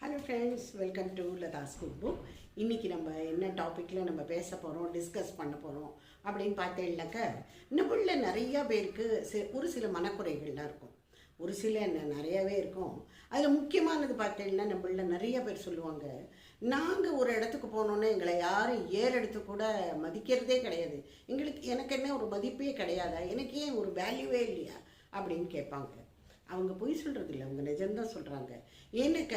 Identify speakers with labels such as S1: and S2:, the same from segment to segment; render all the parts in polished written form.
S1: Hello friends, welcome to Latha's cook book. இன்றைக்கி நம்ம என்ன டாப்பிக்கில் நம்ம பேச போகிறோம், டிஸ்கஸ் பண்ண போகிறோம் அப்படின்னு பார்த்தீங்கன்னாக்கா, நம்மள நிறையா பேருக்கு ஒரு சில மனக்குறைகள்லாம் இருக்கும். ஒரு சில நிறையாவே இருக்கும். அதில் முக்கியமானது பார்த்தீங்கன்னா, நம்மள நிறைய பேர் சொல்லுவாங்க, நாங்கள் ஒரு இடத்துக்கு போனோன்னே எங்களை யாரும் ஏறெடுத்து கூட மதிக்கிறதே கிடையாது, எனக்கு என்ன ஒரு மதிப்பே கிடையாதா, எனக்கு ஏன் ஒரு வேல்யூவே இல்லையா அப்படின்னு கேட்பாங்க. அவங்க பொய் சொல்கிறது இல்லை, அவங்க நிஜம்தான் சொல்கிறாங்க. ஏன்னாக்க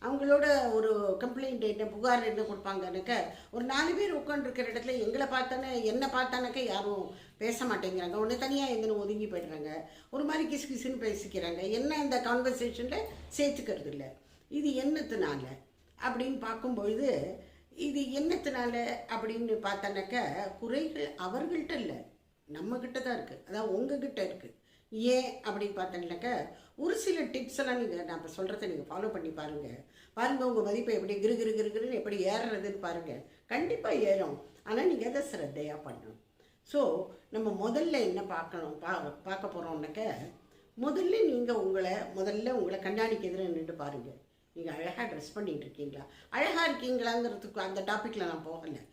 S1: அவங்களோட ஒரு கம்ப்ளைண்ட் என்ன, புகார் என்ன கொடுப்பாங்கன்னாக்க, ஒரு 4 பேர் உட்காந்துருக்கிற இடத்துல எங்களை பார்த்தானே, என்னை பார்த்தானாக்க யாரும் பேச மாட்டேங்கிறாங்க, ஒன்று தனியாக எங்கன்னு ஒதுங்கி போய்டுறாங்க, ஒரு மாதிரி கிசு கிசுன்னு பேசிக்கிறாங்க, என்ன அந்த கான்வர்சேஷனில் சேர்த்துக்கிறது இல்லை. இது என்னத்தினால அப்படின்னு பார்க்கும்பொழுது, இது என்னத்தினால அப்படின்னு பார்த்தானாக்க, குறைகள் அவர்கள்ட்ட இல்லை, நம்மக்கிட்ட தான் இருக்குது, அதாவது உங்ககிட்ட இருக்குது. ஏன் அப்படின்னு பார்த்தீங்கன்னாக்கா, ஒரு சில டிப்ஸ் எல்லாம் நான் இப்போ சொல்கிறத நீங்கள் ஃபாலோ பண்ணி பாருங்கள் உங்கள் மதிப்பை எப்படி கிருன்னு எப்படி ஏறுறதுன்னு பாருங்கள். கண்டிப்பாக ஏறும், ஆனால் நீங்கள் அதை சிரத்தையாக பண்ணணும். ஸோ நம்ம முதல்ல என்ன பார்க்க போகிறோம்னாக்க, முதல்ல உங்களை கண்ணாடிக்கு எதிராக நின்று பாருங்கள். நீங்கள் அழகாக ட்ரெஸ் பண்ணிகிட்டு இருக்கீங்களா, அழகாக இருக்கீங்களாங்கிறதுக்கு அந்த டாப்பிக்கில் நான் போகலை.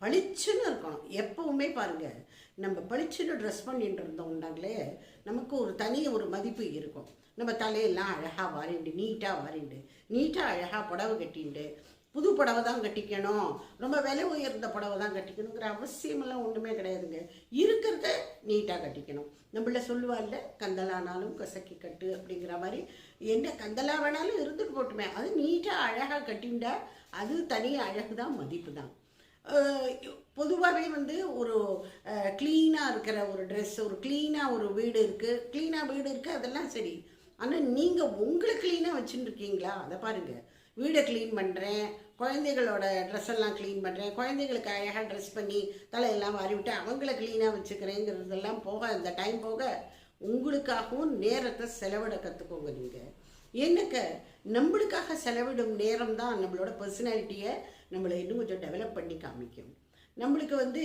S1: பளிச்சுன்னு இருக்கணும் எப்பவுமே. பாருங்கள், நம்ம பளிச்சுன்னு ட்ரெஸ் பண்ணிட்டு இருந்தோம்னாங்களே நமக்கு ஒரு தனி ஒரு மதிப்பு இருக்கும். நம்ம தலையெல்லாம் அழகாக வாரிண்டு, நீட்டாக அழகாக புடவை கட்டிண்டு, புது புடவை தான் கட்டிக்கணும், ரொம்ப விலை உயர்ந்த புடவை தான் கட்டிக்கணுங்கிற அவசியமெல்லாம் ஒன்றுமே கிடையாதுங்க. இருக்கிறத நீட்டாக கட்டிக்கணும். நம்மள சொல்லுவாள்ல, கந்தலானாலும் கசக்கி கட்டு அப்படிங்கிற மாதிரி, என்ன கந்தலா வேணாலும் இருந்துட்டு போட்டுமே, அது நீட்டாக அழகாக கட்டிண்டா அது தனி அழகு தான், மதிப்பு தான். பொதுவாகவே ஒரு க்ளீனாக இருக்கிற ஒரு ட்ரெஸ், ஒரு க்ளீனாக ஒரு வீடு இருக்குது, அதெல்லாம் சரி. ஆனால் நீங்கள் உங்களை க்ளீனாக வச்சுட்டு இருக்கீங்களா, அதை பாருங்கள். வீடை க்ளீன் பண்ணுறேன், குழந்தைகளோட ட்ரெஸ் எல்லாம் க்ளீன் பண்ணுறேன், குழந்தைகளுக்கு அழகாக ட்ரெஸ் பண்ணி தலையெல்லாம் வாரி விட்டு அவங்கள க்ளீனாக வச்சுக்கிறேங்கிறதெல்லாம் போக, அந்த டைம் போக உங்களுக்காகவும் நேரத்தை செலவிட கற்றுக்கோங்க. நீங்கள் என்னக்க நம்மளுக்காக செலவிடும் நேரம் தான் நம்மளோட பர்சனாலிட்டியை நம்மளை இன்னும் கொஞ்சம் டெவலப் பண்ணி காமிக்கும். நம்மளுக்கு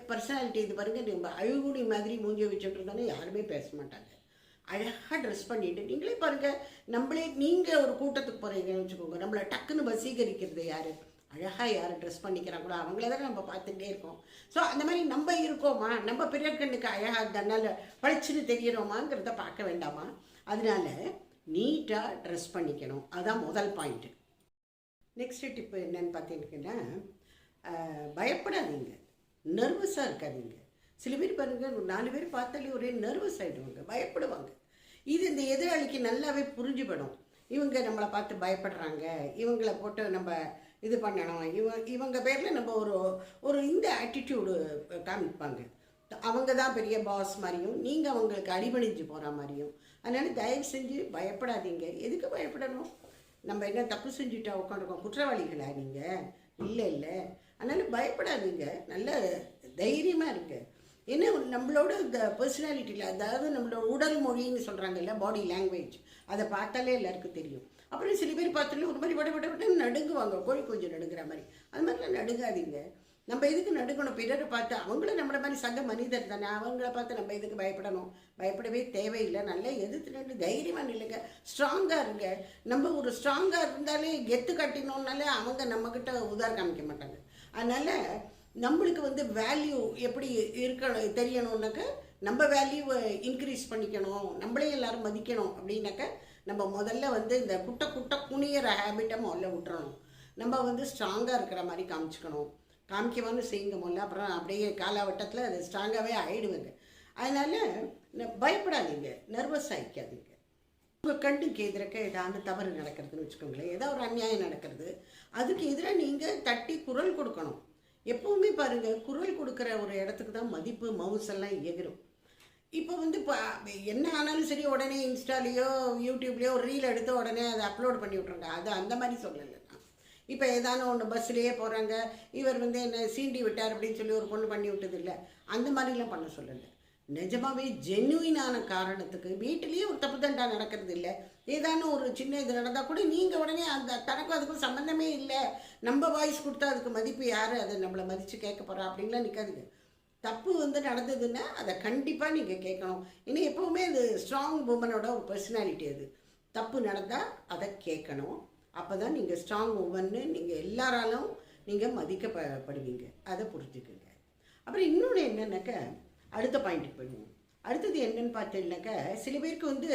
S1: பர்சனாலிட்டி இது பாருங்கள், நம்ம அழுகுடி மாதிரி மூஞ்சி வச்சுட்டு இருந்தானே யாருமே பேச மாட்டாங்க. அழகாக ட்ரெஸ் பண்ணிவிட்டு நீங்களே பாருங்கள், நீங்கள் ஒரு கூட்டத்துக்கு போகிறீங்கன்னு வச்சுக்கோங்க, நம்மளை டக்குன்னு வசீகரிக்கிறது யார், அழகாக யார் ட்ரெஸ் பண்ணிக்கிறாங்க கூட அவங்களே தான் நம்ம பார்த்துட்டே இருக்கோம். ஸோ அந்த மாதிரி நம்ம இருக்கோமா, நம்ம பிறர்கண்ணுக்கு அழகாக இருந்தனால பளிச்சுன்னு தெரியறோமாங்கிறத பார்க்க வேண்டாமா. அதனால நீட்டாக ட்ரெஸ் பண்ணிக்கணும், அதுதான் முதல் பாயிண்ட்டு. நெக்ஸ்ட் டிப்பு என்னன்னு பார்த்தீங்கன்னா, பயப்படாதீங்க, நர்வஸாக இருக்காதீங்க. சில பேர் பாருங்கள், 4 பேர் பார்த்தாலே ஒரே நர்வஸ் ஆகிடுவாங்க, பயப்படுவாங்க. இது இந்த எதிராளிக்கு நல்லாவே புரிஞ்சுபடும். இவங்க நம்மளை பார்த்து பயப்படுறாங்க, இவங்களை போட்டு நம்ம இது பண்ணணும், இவங்க பேரில் நம்ம ஒரு இந்த ஆட்டிடியூடு காமிப்பாங்க. அவங்க தான் பெரிய பாஸ் மாதிரியும், நீங்கள் அவங்களுக்கு அடிபணிஞ்சு போகிற மாதிரியும். அதனால் தயவு செஞ்சு பயப்படாதீங்க. எதுக்கு பயப்படணும், நம்ம என்ன தப்பு செஞ்சுட்டா உட்காந்துருக்கோம், குற்றவாளிகளா நீங்கள்? இல்லை. அதனால் பயப்படாதீங்க, நல்ல தைரியமாக இருங்க. ஏன்னா நம்மளோட இந்த பர்சனாலிட்டியில், அதாவது நம்மளோட உடல் மொழின்னு சொல்கிறாங்க இல்லை, பாடி லாங்குவேஜ், அதை பார்த்தாலே எல்லாருக்கும் தெரியும். அப்புறம் சில பேர் பார்த்தாலே ஒரு மாதிரி விட நடுங்குவாங்க, கோழி கொஞ்சம் நடுங்கிற மாதிரி. அது மாதிரிலாம் நடுங்காதீங்க. நம்ம எதுக்கு நடுக்கணும், பிறரை பார்த்து? அவங்களும் நம்மளை மாதிரி சக மனிதர் தானே, அவங்கள பார்த்து நம்ம எதுக்கு பயப்படணும்? பயப்படவே தேவையில்லை. நல்லா எதிர்த்து நின்று தைரியமாக நில்லுங்க, ஸ்ட்ராங்காக இருங்க. நம்ம ஒரு ஸ்ட்ராங்காக இருந்தாலே, கெத்து கட்டினோம்னாலே அவங்க நம்மக்கிட்ட உதாரணம் காமிக்க மாட்டாங்க. அதனால் நம்மளுக்கு வேல்யூ எப்படி இருக்கணும் தெரியணும்னாக்க, நம்ம வேல்யூவை இன்க்ரீஸ் பண்ணிக்கணும், நம்மளே எல்லோரும் மதிக்கணும் அப்படின்னாக்க, நம்ம முதல்ல இந்த குட்டை குனியிற ஹேபிட்டை முதல்ல விட்டுறணும். நம்ம ஸ்ட்ராங்காக இருக்கிற மாதிரி காமிக்கவான்னு செய்யுங்க முதல்ல. அப்புறம் அப்படியே காலவட்டத்தில் அது ஸ்ட்ராங்காகவே ஆகிடுவேங்க. அதனால் பயப்படாதீங்க, நர்வஸ் ஆகிக்காதீங்க. உங்கள் கண்ணுக்கு எதிர்க்க ஏதாவது தவறு நடக்கிறதுன்னு வச்சுக்கோங்களேன், ஏதாவது ஒரு அநியாயம் நடக்கிறது, அதுக்கு எதிராக நீங்கள் தட்டி குரல் கொடுக்கணும். எப்போவுமே பாருங்கள், குரல் கொடுக்குற ஒரு இடத்துக்கு தான் மதிப்பு மவுசெல்லாம் எகிரும். இப்போ இப்போ என்ன ஆனாலும் சரி, உடனே இன்ஸ்டாலேயோ யூடியூப்லேயோ ஒரு ரீல் எடுத்து உடனே அதை அப்லோட் பண்ணி விட்ருங்க. அது அந்த மாதிரி சொல்லலை. இப்போ ஏதானும் ஒன்று பஸ்ஸிலேயே போகிறாங்க, இவர் என்ன சீண்டி விட்டார் அப்படின்னு சொல்லி ஒரு பொண்ணு பண்ணி விட்டது இல்லை, அந்த மாதிரிலாம் பண்ண சொல்லலை. நிஜமாகவே ஜென்யூனான காரணத்துக்கு வீட்டிலேயே ஒரு தப்பு தண்டா நடக்கிறது இல்லை, ஏதானும் ஒரு சின்ன இது நடந்தால் கூட நீங்கள் உடனே அந்த தனக்கும் அதுக்கும் சம்மந்தமே இல்லை, நம்ம வாய்ஸ் கொடுத்தா அதுக்கு மதிப்பு யார், அதை நம்மளை மதித்து கேட்க போகிறா அப்படின்லாம் நிற்காதுங்க. தப்பு நடந்ததுன்னா அதை கண்டிப்பாக நீங்கள் கேட்கணும். இன்னும் எப்போவுமே அது ஸ்ட்ராங் உமனோட ஒரு பர்சனாலிட்டி. அது தப்பு நடந்தால் அதை கேட்கணும், அப்போ தான் நீங்கள் ஸ்ட்ராங் உமன்னு நீங்கள் எல்லாராலும் நீங்கள் மதிக்கப்படுவீங்க. அதை புரிஞ்சுக்குங்க. அப்புறம் இன்னொன்று என்னன்னாக்க, அடுத்த பாயிண்ட்டுக்கு போயிடுவோம். அடுத்தது என்னன்னு பார்த்தீங்கன்னாக்க, சில பேருக்கு வந்து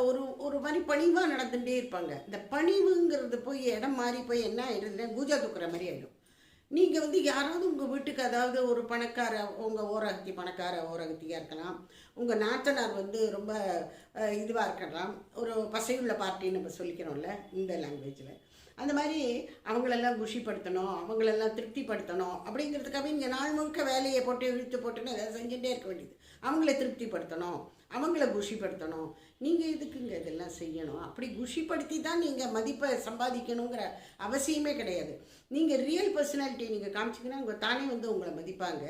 S1: ஒரு ஒரு மாதிரி பணிவாக நடந்துகிட்டே இருப்பாங்க. இந்த பணிவுங்கிறது போய் இடம் மாறி போய் என்ன ஆயிடுதுன்னா பூஜா தூக்குற மாதிரி ஆகிடும். நீங்கள் வந்து யாராவது உங்கள் வீட்டுக்கு, அதாவது ஒரு பணக்கார, உங்கள் ஓரகத்தி பணக்கார ஓரகத்தியாக இருக்கலாம், உங்கள் நாத்தனார் வந்து ரொம்ப இதுவாக இருக்கலாம், ஒரு பசையுள்ள பார்ட்டின்னு நம்ம சொல்லிக்கிறோம்ல இந்த லாங்குவேஜில், அந்த மாதிரி அவங்களெல்லாம் குஷிப்படுத்தணும், அவங்களெல்லாம் திருப்திப்படுத்தணும் அப்படிங்கிறதுக்காக இங்கே நாள் முழுக்க வேலையை போட்டு இழுத்து போட்டுன்னு செஞ்சுட்டே இருக்க வேண்டியது. அவங்கள திருப்திப்படுத்தணும், அவங்கள குஷிப்படுத்தணும். நீங்கள் எதுக்குங்க இதெல்லாம் செய்யணும்? அப்படி குஷிப்படுத்தி தான் நீங்கள் மதிப்பை சம்பாதிக்கணுங்கிற அவசியமே கிடையாது. நீங்கள் ரியல் பர்சனாலிட்டி நீங்கள் காமிச்சிங்கன்னா உங்கள் தானே வந்து உங்களை மதிப்பாங்க.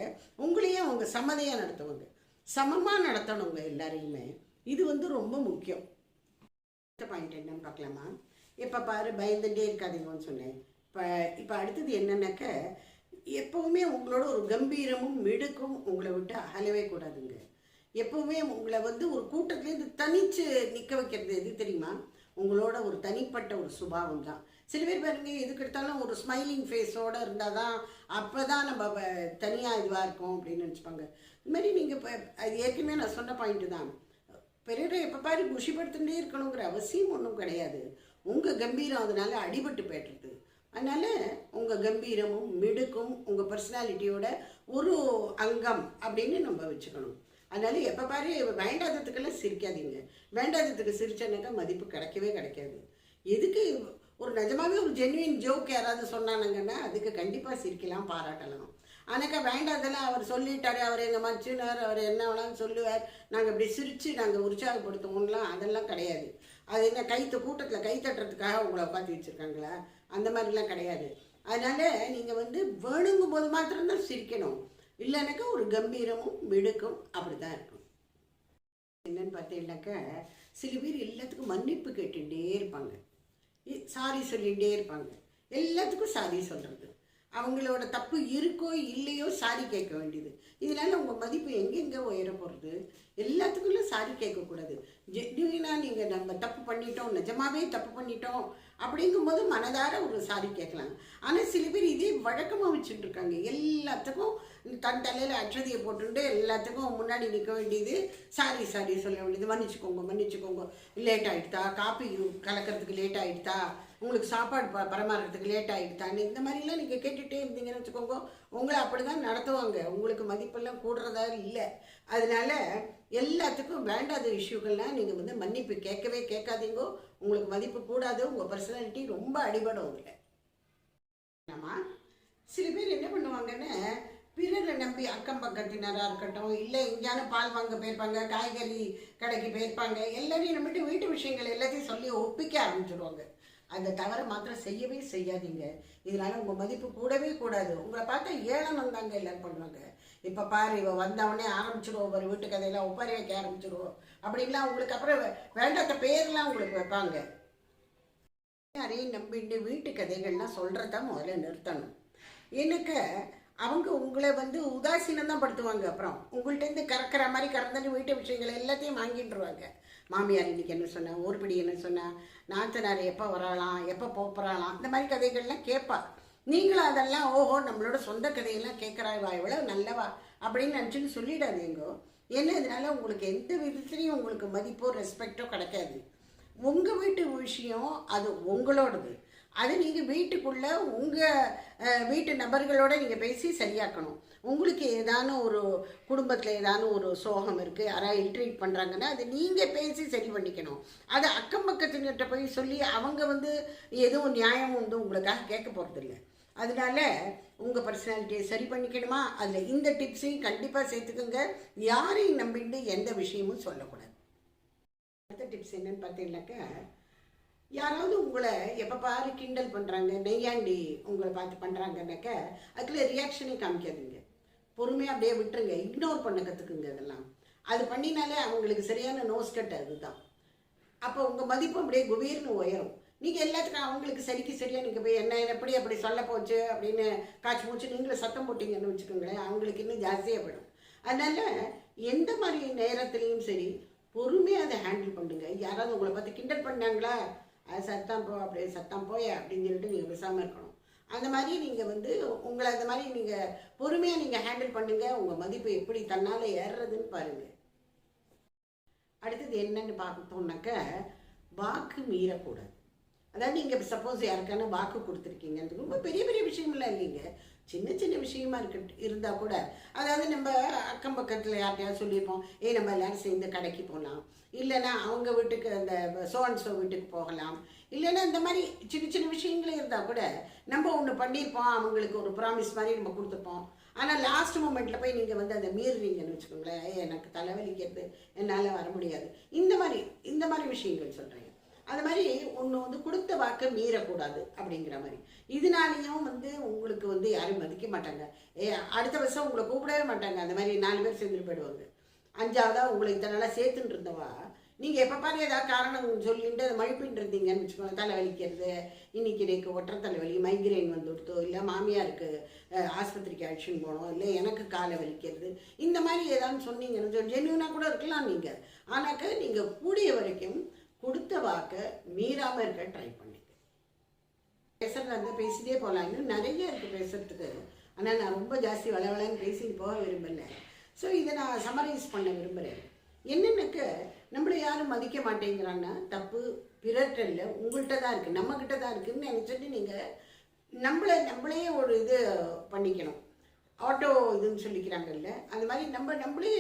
S1: உங்களையும் அவங்க சம்மதியாக நடத்துவாங்க, சமமாக நடத்தணுங்க எல்லாரையுமே. இது வந்து ரொம்ப முக்கியம். அடுத்த பாயிண்ட் என்னன்னு பார்க்கலாமா? எப்போ பாரு பயந்துட்டே இருக்காதீங்கன்னு சொன்னேன். இப்போ அடுத்தது என்னன்னாக்க, எப்போவுமே உங்களோட ஒரு கம்பீரமும் மிடுக்கும் உங்களை விட்டு அகலவே கூடாதுங்க. எப்போவுமே உங்களை வந்து ஒரு கூட்டத்துலேருந்து தனித்து நிற்க வைக்கிறது எது தெரியுமா? உங்களோட ஒரு தனிப்பட்ட ஒரு சுபாவம் தான். சில பேர் பாருங்க, எதுக்கு எடுத்தாலும் ஒரு ஸ்மைலிங் ஃபேஸோடு இருந்தால் தான், அப்போ தான் நம்ம தனியாக இதுவாக இருக்கும் அப்படின்னு நினச்சிப்பாங்க. இது மாதிரி நீங்கள் இப்போ அது ஏற்கனவே நான் சொன்ன பாயிண்ட்டு தான். பெரியவரை எப்போ பாரு குஷிப்படுத்திகிட்டே இருக்கணுங்கிற அவசியம் ஒன்றும் கிடையாது. உங்கள் கம்பீரம் அதனால் அடிபட்டு போய்ட்டுருது. அதனால் உங்கள் கம்பீரமும் மிடுக்கும் உங்கள் பர்சனாலிட்டியோட ஒரு அங்கம் அப்படின்னு நம்ம வச்சுக்கணும். அதனால எப்போ பாரு வேண்டாததுக்கெல்லாம் சிரிக்காதீங்க. வேண்டாததுக்கு சிரிச்சனாக்கா மதிப்பு கிடைக்கவே கிடைக்காது. எதுக்கு ஒரு நிஜமாகவே ஒரு ஜென்வின் ஜோக் யாராவது சொன்னானுங்கன்னா அதுக்கு கண்டிப்பாக சிரிக்கலாம், பாராட்டலாம். ஆனாக்கா வேண்டாதெல்லாம் அவர் சொல்லிட்டாரு, அவர் எங்கள் மச்சினார், அவர் என்ன வேணாலும் சொல்லுவார், நாங்கள் இப்படி சிரித்து நாங்கள் உற்சாகப்படுத்துவோம்லாம் அதெல்லாம் கிடையாது. அது என்ன கூட்டத்தில் கை தட்டுறதுக்காக உங்களை உட்காந்து வச்சுருக்காங்களா? அந்த மாதிரிலாம் கிடையாது. அதனால் நீங்கள் வந்து வேணுங்கும் போது மாத்திரம்தான் சிரிக்கணும். இல்லைனாக்கா ஒரு கம்பீரமும் மிடுக்கும் அப்படி தான் இருக்கும். என்னன்னு பார்த்தீங்கன்னாக்கா, சில பேர் எல்லாத்துக்கும் மன்னிப்பு கேட்டுகிட்டே இருப்பாங்க, சாரி சொல்லிகிட்டே இருப்பாங்க. எல்லாத்துக்கும் சாரி சொல்கிறது, அவங்களோட தப்பு இருக்கோ இல்லையோ சாரி கேட்க வேண்டியது. இதனால உங்கள் மதிப்பு எங்கெங்கே உயர போகிறது? எல்லாத்துக்குள்ள சாரி கேட்கக்கூடாது. ஜென்யூனாக நீங்கள் நம்ம தப்பு பண்ணிட்டோம், நிஜமாகவே தப்பு பண்ணிட்டோம் அப்படிங்கும்போது மனதார ஒரு சாரி கேட்கலாம். ஆனால் சில பேர் இதே வழக்கமாக வச்சுட்டு இருக்காங்க. எல்லாத்துக்கும் தன் தலையில் அற்றதியை போட்டுட்டு எல்லாத்துக்கும் முன்னாடி நிற்க வேண்டியது, சாரி சாரி சொல்ல வேண்டியது, மன்னிச்சுக்கோங்க மன்னிச்சுக்கோங்க, லேட் ஆகிடுதா, காப்பி கலக்கிறதுக்கு லேட் ஆகிடுதா, உங்களுக்கு சாப்பாடு பரமாறதுக்கு லேட் ஆகிடுதான்னு இந்த மாதிரிலாம் நீங்கள் கேட்டுகிட்டே இருந்தீங்கன்னு வச்சுக்கோங்க, உங்களை அப்படி தான் நடத்துவாங்க. உங்களுக்கு மதிப்பெல்லாம் கூடுறதா இல்லை. அதனால எல்லாத்துக்கும் வேண்டாத இஷ்யூக்கள்லாம் நீங்கள் வந்து மன்னிப்பு கேட்கவே கேட்காதீங்கோ. உங்களுக்கு மதிப்பு கூடாது, உங்கள் பர்சனாலிட்டி ரொம்ப அடிபடும். இல்லை ஆமாம், சில பேர் என்ன பண்ணுவாங்கன்னு, பிறரை நம்பி அக்கம் பக்கத்தினராக இருக்கட்டும், இல்லை எங்கேயான பால் வாங்க போயிருப்பாங்க, காய்கறி கடைக்கு போயிருப்பாங்க, எல்லாரையும் நம்பிட்டு வீட்டு விஷயங்கள் எல்லாத்தையும் சொல்லி ஒப்பிக்க ஆரம்பிச்சிடுவாங்க. அந்த தவறை மாத்திரம் செய்யவே செய்யாதீங்க. இதனால உங்கள் மதிப்பு கூடவே கூடாது. உங்களை பார்த்தா ஏளனம் தாங்க எல்லாரும் பண்ணுவாங்க. இப்போ பாரு, இவ வந்தவொடனே ஆரம்பிச்சிடுவோம், ஒரு வீட்டு கதையெல்லாம் ஒப்பாரி வைக்க ஆரம்பிச்சிடுவோம் அப்படின்லாம் உங்களுக்கு அப்புறம் வேண்டாத பேர்லாம் உங்களுக்கு வைப்பாங்க. யாரையும் நம்பிட்டு வீட்டு கதைகள்லாம் சொல்கிறத முதல்ல நிறுத்தணும். எனக்கு அவங்க உங்களை வந்து உதாசீனம் தான் படுத்துவாங்க. அப்புறம் உங்கள்கிட்டருந்து கறக்கிற மாதிரி கறந்துட்டு வீட்டு விஷயங்கள் எல்லாத்தையும் வாங்கிட்டுருவாங்க. மாமியார் இன்னைக்கு என்ன சொன்னா, ஊர்படி என்ன சொன்னா, நாத்தனார் எப்போ வரலாம், எப்போ போகிறாலாம், இந்த மாதிரி கதைகள்லாம் கேட்பா. நீங்களும் அதெல்லாம் ஓஹோ நம்மளோட சொந்த கதையெல்லாம் கேட்குறாய்வா, எவ்வளோ நல்லவா அப்படின்னு நினச்சின்னு சொல்லிடாதீங்கோ. ஏன்னா இதனால உங்களுக்கு எந்த விதத்துலையும் உங்களுக்கு மதிப்போ ரெஸ்பெக்டோ கிடைக்காது. உங்கள் வீட்டு விஷயம் அது உங்களோடது. அது நீங்கள் வீட்டுக்குள்ளே உங்கள் வீட்டு நபர்களோடு நீங்கள் பேசி சரியாக்கணும். உங்களுக்கு ஏதான ஒரு குடும்பத்தில் ஏதான ஒரு சோகம் இருக்குது, யாராவது இல்ட்ரீட் பண்ணுறாங்கன்னா அது நீங்கள் பேசி சரி பண்ணிக்கணும். அதை அக்கம் பக்கத்துக்கிட்ட போய் சொல்லி அவங்க வந்து எதுவும் நியாயம் வந்து உங்களுக்காக கேட்க போகிறதில்ல. அதனால உங்கள் பர்சனாலிட்டியை சரி பண்ணிக்கணுமா, அதில் இந்த டிப்ஸையும் கண்டிப்பாக சேர்த்துக்கோங்க. யாரையும் நம்பிட்டு எந்த விஷயமும் சொல்லக்கூடாது. அடுத்த டிப்ஸ் என்னன்னு பார்த்தீங்கன்னாக்கா, யாராவது உங்களை எப்போ பாரு கிண்டல் பண்ணுறாங்க, நெய்யாண்டி உங்களை பார்த்து பண்ணுறாங்கன்னாக்க அதுக்குள்ள ரியாக்ஷனே காமிக்காதுங்க. பொறுமையாக அப்படியே விட்டுருங்க, இக்னோர் பண்ண கற்றுக்குங்க. அதெல்லாம் அது பண்ணினாலே அவங்களுக்கு சரியான நோஸ் கட் அதுதான். அப்போ உங்கள் மதிப்பு அப்படியே குபீர்னு உயரும். நீங்கள் எல்லாத்துக்கும் அவங்களுக்கு சரிக்கு சரியாக நீங்கள் போய் என்ன எப்படி அப்படி சொல்ல போச்சு அப்படின்னு காய்ச்சி மூச்சு நீங்களே சத்தம் போட்டிங்கன்னு வச்சுக்கோங்களேன், அவங்களுக்கு இன்னும் ஜாஸ்தியாக போயிடும். அதனால் எந்த மாதிரி நேரத்துலேயும் சரி பொறுமையாக அதை ஹேண்டில் பண்ணுங்க. யாராவது உங்களை பார்த்து கிண்டல் பண்ணாங்களா, அது சத்தம் போ அப்படியே சத்தம் போய அப்படின்னு சொல்லிட்டு நீங்கள் பேசாமல் இருக்கணும். அந்த மாதிரி நீங்கள் வந்து உங்களை அந்த மாதிரி நீங்கள் பொறுமையாக நீங்கள் ஹேண்டில் பண்ணுங்கள். உங்கள் மதிப்பு எப்படி தன்னால் ஏறுறதுன்னு பாருங்கள். அடுத்தது என்னன்னு பார்த்தோம்னாக்க, வாக்கு மீறக்கூடாது. அதாவது நீங்கள் சப்போஸ் யாருக்கான வாக்கு கொடுத்துருக்கீங்க, ரொம்ப பெரிய பெரிய விஷயமெல்லாம் இல்லைங்க, சின்ன சின்ன விஷயமா இருந்தால் கூட, அதாவது நம்ம அக்கம் பக்கத்தில் யார்கிட்டயாவது சொல்லியிருப்போம், நம்ம எல்லாரும் சேர்ந்து கடைக்கு போகலாம், இல்லைன்னா அவங்க வீட்டுக்கு அந்த சோ வீட்டுக்கு போகலாம், இல்லைன்னா இந்த மாதிரி சின்ன சின்ன விஷயங்களே இருந்தால் கூட நம்ம ஒன்று பண்ணியிருப்போம், அவங்களுக்கு ஒரு ப்ராமிஸ் மாதிரி நம்ம கொடுத்துருப்போம். ஆனால் லாஸ்ட் மூமெண்ட்டில் போய் நீங்கள் வந்து அதை மீறுறீங்கன்னு வச்சுக்கோங்களேன், எனக்கு தலைவலிக்கிறது, என்னால் வர முடியாது, இந்த மாதிரி விஷயங்கள் சொல்கிறேன். அது மாதிரி ஒன்று வந்து கொடுத்த வாக்கை மீறக்கூடாது அப்படிங்கிற மாதிரி. இதனாலேயும் வந்து உங்களுக்கு வந்து யாரும் மதிக்க மாட்டாங்க, அடுத்த வருஷம் உங்களை கூப்பிடவே மாட்டாங்க. அந்த மாதிரி 4 பேர் சேர்ந்துட்டு போயிடுவாங்க. 5ஆவதாக உங்களை இத்தனை நாளாக சேர்த்துட்டு இருந்தவா நீங்கள் எப்போ பாரு ஏதாவது காரணம் சொல்லிட்டு அதை மழுப்பின்னு இருந்தீங்கன்னு வச்சுக்கோங்க, தலைவலிக்கிறது, இன்னைக்கு எனக்கு ஒற்றை தலைவலி, மைக்ரைன் வந்து கொடுத்தோ, இல்லை மாமியாருக்கு ஆஸ்பத்திரிக்கு அழைச்சின்னு போனோம், இல்லை எனக்கு காலை வலிக்கிறது, இந்த மாதிரி ஏதாவது சொன்னீங்கன்னு ஜென்யூனாக கூட இருக்கலாம் நீங்கள். ஆனாக்க நீங்கள் கூடிய வரைக்கும் கொடுத்த வாக்கை மீறாமல் இருக்க ட்ரை பண்ணிக்க. பேசுகிறதா இருந்தால் பேசிட்டே போகலாம், இன்னும் நிறைய இருக்குது பேசுகிறதுக்கு. ஆனால் நான் ரொம்ப ஜாஸ்தி வளவளன்னு பேசிட்டு போக விரும்பலை. ஸோ இதை நான் சமரைஸ் பண்ண விரும்புகிறேன். என்னென்னக்க நம்மளை யாரும் மதிக்க மாட்டேங்கிறான்னா தப்பு பிறர்கிட்ட இல்லை, உங்கள்கிட்ட தான் இருக்குது, நம்மக்கிட்ட தான் இருக்குதுன்னு நினச்சிட்டு நீங்கள் நம்மளே ஒரு இது பண்ணிக்கணும். ஆட்டோ இதுன்னு சொல்லிக்கிறாங்கல்ல, அந்த மாதிரி நம்மளே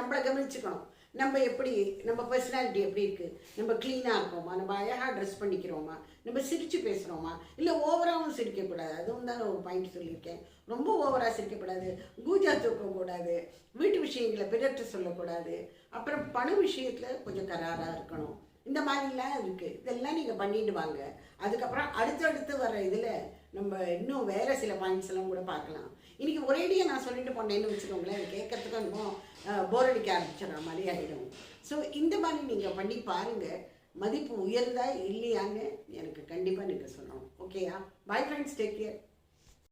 S1: நம்மளை கவனிச்சுக்கணும். நம்ம எப்படி, நம்ம பர்சனாலிட்டி எப்படி இருக்குது, நம்ம க்ளீனாக இருக்கோமா, நம்ம அழகாக ட்ரெஸ் பண்ணிக்கிறோமா, நம்ம சிரித்து பேசுகிறோமா, இல்லை ஓவராகவும் சிரிக்கக்கூடாது. அதுவும் தான் ஒரு பாயிண்ட் சொல்லியிருக்கேன். ரொம்ப ஓவராக சிரிக்கக்கூடாது, பூஜா தூக்கக்கூடாது, வீட்டு விஷயங்களை பிறற்று சொல்லக்கூடாது, அப்புறம் பண விஷயத்தில் கொஞ்சம் கராராக இருக்கணும். இந்த மாதிரிலாம் இருக்குது. இதெல்லாம் நீங்கள் பண்ணிட்டு வாங்க. அதுக்கப்புறம் அடுத்தடுத்து வர இதில் நம்ம இன்னும் வேறு சில பாயிண்ட்ஸ் எல்லாம் கூட பார்க்கலாம். இன்றைக்கி ஒரேடியாக நான் சொல்லிட்டு போனேன்னு வச்சுக்கோங்களேன், கேட்கறதுக்கு இன்னும் போர் அடிக்க ஆரம்பிச்சிடுற மாதிரி ஆகிடும். ஸோ இந்த மாதிரி நீங்கள் பண்ணி பாருங்கள், மதிப்பு உயர்ந்தா இல்லையான்னு எனக்கு கண்டிப்பாக நீங்கள் சொல்லணும். ஓகேயா? Bye friends, take care.